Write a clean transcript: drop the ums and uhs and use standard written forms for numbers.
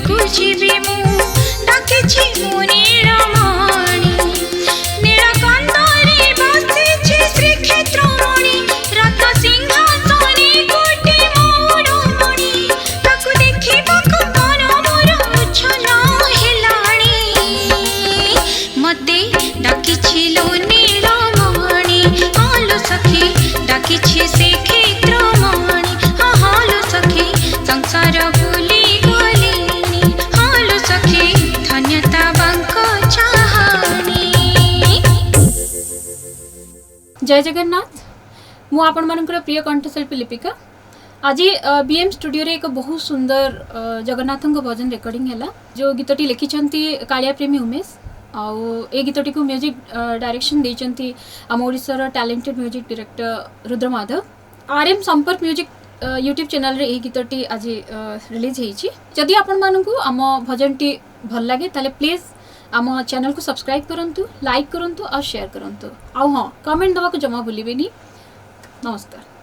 को जीवी मु डाकिछि मो नीलमणि नीलकंठरे बसिछि श्रीक्षेत्रमणि रत्न सिंहासने कोटि मौड़मणि ताकु देखिबाकु मन मोर उछल हेलाणि मते डाकिछि लो नीलमणि आलो सखी डाकिछि से क्षेत्रमणि हालो सखी संसार भूली गलिनी हालो सखी धन्यता बांको चाहानी। जय जगन्नाथ मु आपण मानकर प्रिय कंठशिल्पी लिपिका आज बीएम स्टूडियो रे एक बहुत सुंदर जगन्नाथ भजन रेकर्डिंग है जो गीतटी लिखिंट कालिया प्रेमी उमेश आउ ए गीतटी को म्यूजिक डायरेक्शन देइचंती आम ओडिशार talented music director Rudra Madhav RM संपर्क म्यूजिक यूट्यूब चैनल रे ए गीतटी आज रिलीज होईची। जदि आपण मानकु आम भजनटी भल लागे ताले प्लीज आम चैनल को सब्सक्राइब करंतु लाइक करंतु और शेयर करंतु आउ हाँ कमेंट दवा को जमा भूलिबेनी। नमस्कार।